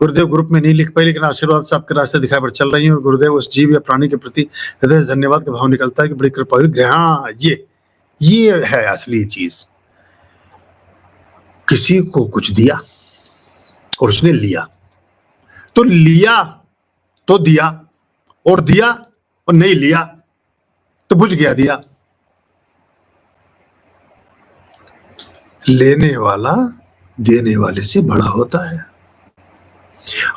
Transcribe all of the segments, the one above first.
गुरुदेव group में नहीं लिख पाई, लेकिन आशीर्वाद से आपके रास्ते दिखाई पर चल रही हैं और गुरुदेव उस जीव या प्राणी के प्रति हृदय से धन्यवाद का भाव निकलता है कि बड़ी कृपा हुई। हाँ, ये है असली चीज। किसी को कुछ दिया और उसने लिया, तो लिया तो दिया, और दिया और नहीं लिया तो बुझ गया दिया। लेने वाला देने वाले से बड़ा होता है।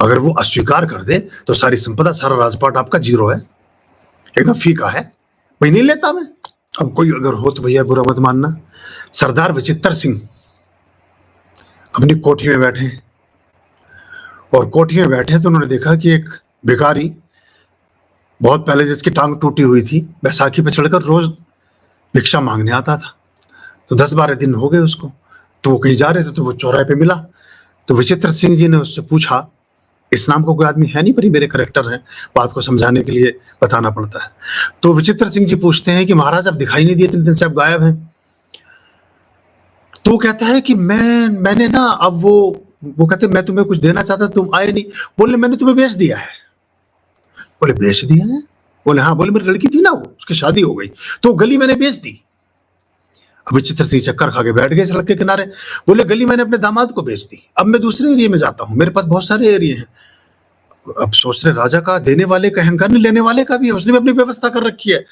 अगर वो अस्वीकार कर दे तो सारी संपदा, सारा राजपाट आपका जीरो है, एकदम फीका है, भाई नहीं लेता मैं। अब कोई अगर हो तो भैया बुरा मत मानना। सरदार विचित्र सिंह अपनी कोठी में बैठे, और कोठी में बैठे तो उन्होंने देखा कि एक भिखारी, बहुत पहले जिसकी टांग टूटी हुई थी, बैसाखी पे चढ़कर रोज भिक्षा मांगने आता था। तो 10-12 दिन हो गए उसको, तो वो कहीं जा रहे थे तो वो चौराहे पे मिला। तो विचित्र सिंह जी ने उससे पूछा, इस नाम को कोई आदमी है नहीं, पर ही मेरे करेक्टर हैं, बात को समझाने के लिए बताना पड़ता है। तो विचित्र सिंह जी पूछते हैं कि महाराज आप दिखाई नहीं दिए, 3 दिन से आप गायब हैं। तो कहता है कि मैंने ना, अब वो कहते मैं तुम्हें कुछ देना चाहता, तुम आए नहीं। बोले मैंने तुम्हें बेच दिया है। बोले बेच दिया है? बोले हाँ। बोले मेरी लड़की थी ना, वो उसकी शादी हो गई, तो गली मैंने बेच दी। अब विचित्र सिंह चक्कर खा के बैठ गए सड़क के किनारे। बोले गली मैंने अपने दामाद को बेच दी, अब मैं दूसरे एरिया में जाता हूँ, मेरे पास बहुत सारे एरिया हैं। अब सोच रहे राजा का देने वाले का अहंकार नहीं, लेने वाले का भी है, उसने भी अपनी व्यवस्था कर रखी है।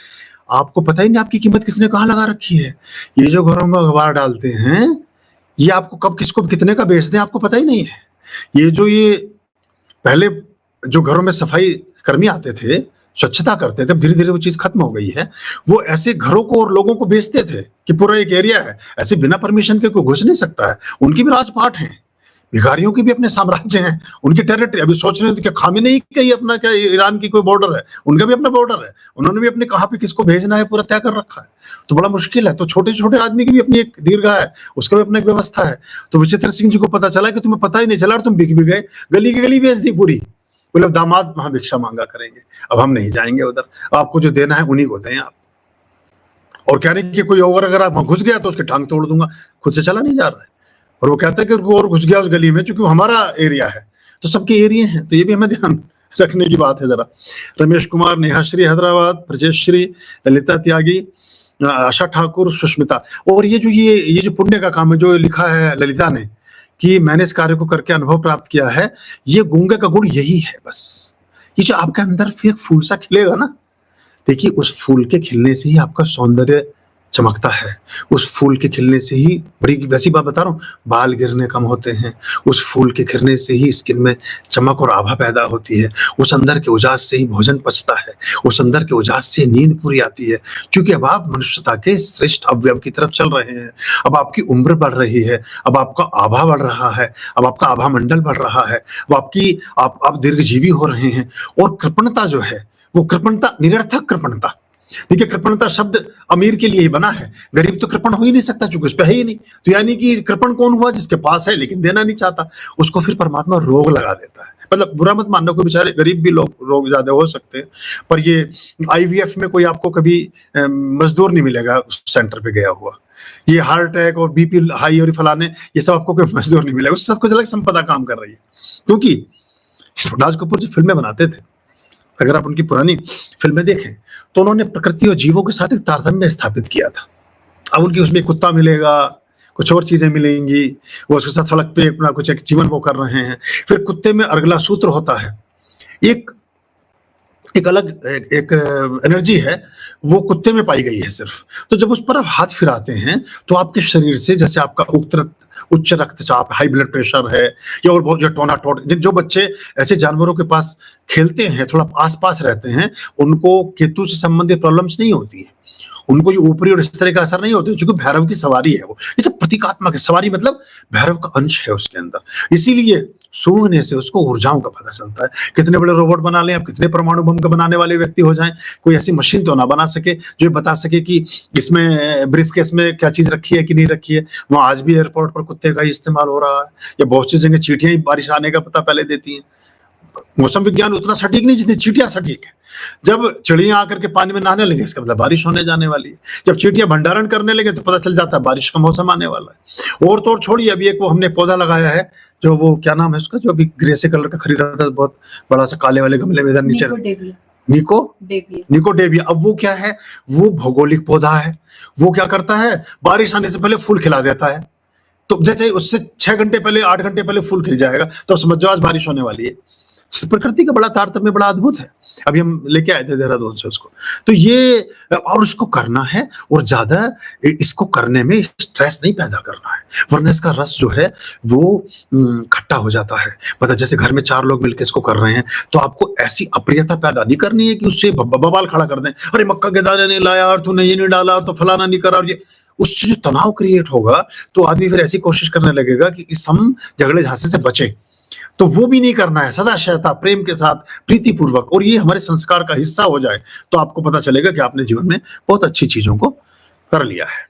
आपको पता ही नहीं आपकी कीमत किसने कहाँ लगा रखी है। ये जो घरों में अखबार डालते हैं, ये आपको कब किसको कितने का बेच दें आपको पता ही नहीं है। ये पहले जो घरों में सफाई कर्मी आते थे, स्वच्छता करते थे, धीरे धीरे वो चीज खत्म हो गई है। वो ऐसे घरों को और लोगों को बेचते थे कि पूरा एक एरिया है, ऐसे बिना परमिशन के कोई घुस नहीं सकता है। उनकी भी राजपाट हैं, भिखारियों की भी अपने साम्राज्य हैं, उनकी टेरिटरी। अभी सोच रहे थे कि खामेनेई का ही अपना, क्या ईरान की कोई बॉर्डर है, उनका भी अपना बॉर्डर है, उन्होंने भी अपने कहाँ पे किसको भेजना है पूरा तय कर रखा है। तो बड़ा मुश्किल है। तो छोटे छोटे आदमी की भी अपनी एक दीर्घा है, उसका भी अपना एक व्यवस्था है। तो विचित्र सिंह जी को पता चला कि तुम्हें पता ही नहीं चला और तुम बिक भी गए, गली की गली बेच दी पूरी। बोले दामाद वहां भिक्षा मांगा करेंगे, अब हम नहीं जाएंगे उधर, आपको जो देना है उन्हीं को दें आप। और कह रहे कि कोई और अगर आप घुस गया तो उसकी टांग तोड़ दूंगा। खुद से चला नहीं जा रहा है, और वो कहता है कि कोई और घुस गया उस गली में, क्योंकि हमारा एरिया है, तो सबके एरिया है। तो ये भी हमें ध्यान रखने की बात है जरा। रमेश कुमार, नेहाश्री हैदराबाद, ब्रजेश्री, ललिता त्यागी, आशा ठाकुर, सुष्मिता। और ये जो पुण्य का काम है जो लिखा है ललिता ने, कि मैंने इस कार्य को करके अनुभव प्राप्त किया है, ये गूंगे का गुण यही है बस। ये जो आपके अंदर फिर फूल सा खिलेगा ना, देखिए उस फूल के खिलने से ही आपका सौंदर्य चमकता है। उस फूल के खिलने से ही, बड़ी वैसी बात बता रहा हूँ, बाल गिरने कम होते हैं। उस फूल के खिलने से ही स्किन में चमक और आभा पैदा होती है। उस अंदर के उजास से ही भोजन पचता है, उस अंदर के उजास से नींद पूरी आती है। क्योंकि अब आप मनुष्यता के श्रेष्ठ अवयव की तरफ चल रहे हैं। अब आपकी उम्र बढ़ रही है, अब आपका आभा बढ़ रहा है, अब आपका आभा मंडल बढ़ रहा है, अब आप दीर्घजीवी हो रहे हैं। और कृपणता जो है, वो कृपणता निरर्थक कृपणता। देखिए कृपणता शब्द अमीर के लिए ही बना है, गरीब तो कृपण हो ही नहीं सकता, चूंकि उस पर है ही नहीं। तो यानी कि कृपण कौन हुआ? जिसके पास है लेकिन देना नहीं चाहता। उसको फिर परमात्मा रोग लगा देता है। मतलब बुरा मत मानना, कोई बेचारे गरीब भी लोग रोग ज्यादा हो सकते हैं, पर ये IVF में कोई आपको कभी मजदूर नहीं मिलेगा सेंटर पे गया हुआ। ये हार्ट अटैक और BP हाई और फलाने, ये सब आपको कोई मजदूर नहीं मिलेगा। उस सब कुछ अलग संपदा काम कर रही है। क्योंकि राज कपूर जो फिल्में बनाते थे, अगर आप उनकी पुरानी फिल्में देखें तो उन्होंने प्रकृति और जीवों के साथ एक तारतम्य स्थापित किया था। अब उनकी उसमें कुत्ता मिलेगा, कुछ और चीजें मिलेंगी, वो उसके साथ सड़क पे अपना कुछ एक जीवन वो कर रहे हैं। फिर कुत्ते में अर्गला सूत्र होता है, एक अलग एक एनर्जी है, वो कुत्ते में पाई गई है सिर्फ। तो जब उस पर आप हाथ फिराते हैं तो आपके शरीर से, जैसे आपका उच्च रक्तचाप, हाई ब्लड प्रेशर है, या और बहुत जो टोना-टोट, जो बच्चे ऐसे जानवरों के पास खेलते हैं, थोड़ा आसपास रहते हैं, उनको केतु से संबंधित प्रॉब्लम्स नहीं होती है, उनको ये ऊपरी और इस तरह का असर नहीं होता, क्योंकि भैरव की सवारी है वो। ये सब प्रतीकात्मक है। सवारी मतलब भैरव का अंश है उसके अंदर। इसीलिए सूंघने से उसको ऊर्जाओं का पता चलता है। कितने बड़े रोबोट बना लें, अब कितने परमाणु बम का बनाने वाले व्यक्ति हो जाएं, कोई ऐसी मशीन तो ना बना सके जो बता सके कि इसमें ब्रीफकेस में क्या चीज रखी है कि नहीं रखी है। वहां आज भी एयरपोर्ट पर कुत्ते का ही इस्तेमाल हो रहा है, या बहुत सी जगह चींटियां ही बारिश आने का पता पहले देती हैं। मौसम विज्ञान उतना सटीक नहीं जितनी चींटियाँ सटीक है। जब चिड़ियाँ आकर के पानी में नहाने लगे इसका मतलब बारिश होने जाने वाली है। जब चींटियाँ भंडारण करने लगे तो पता चल जाता है बारिश का मौसम आने वाला है। और तो और छोड़िए, अभी एक वो हमने पौधा लगाया है, जो वो क्या नाम है उसका, जो अभी ग्रे से कलर का खरीदा था, बहुत बड़ा-सा काले वाले गमले में इधर नीचे। निकोडेविया। निको डेविया। निकोडेविया। अब वो क्या है? वो भौगोलिक पौधा है। वो क्या करता है? बारिश आने से पहले फूल खिला देता है। तो जैसे उससे 6 घंटे पहले, 8 घंटे पहले फूल खिल जाएगा, तो समझ जाओ आज बारिश होने वाली है। प्रकृति का बड़ा तारतम्य बड़ा अद्भुत है। अभी हम लेके आए थे देहरादून से उसको। तो ये और उसको करना है, और ज़्यादा इसको करने में स्ट्रेस नहीं पैदा करना है, वरना इसका रस जो है वो खट्टा हो जाता है। मतलब जैसे घर में 4 लोग मिलके इसको कर रहे हैं, तो आपको ऐसी अप्रियता पैदा नहीं करनी है कि उससे बवाल खड़ा कर दें, अरे मक्का के दाने नहीं लाया, और तूने ये नहीं डाला, और तो फलाना नहीं करा, और ये उससे जो तनाव क्रिएट होगा, तो आदमी फिर ऐसी कोशिश करने लगेगा कि इस हम झगड़े झांसे से बचें। तो वो भी नहीं करना है, सदा सहता प्रेम के साथ, प्रीतिपूर्वक, और ये हमारे संस्कार का हिस्सा हो जाए, तो आपको पता चलेगा कि आपने जीवन में बहुत अच्छी चीजों को कर लिया है।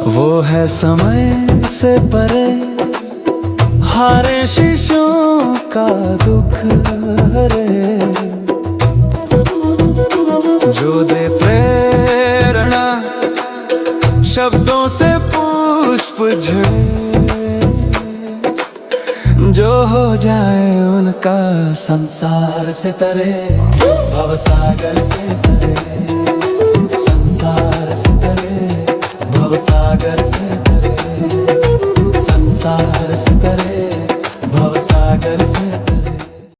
वो है समय से परे, हारे शीशों का दुख हरे, जो दे प्रेरणा शब्दों से पुष्प झड़े, जो हो जाए उनका संसार से तरे, भवसागर से तरे, संसार से तरे, भवसागर से तरे, संसार से तरे, भवसागर से तरे।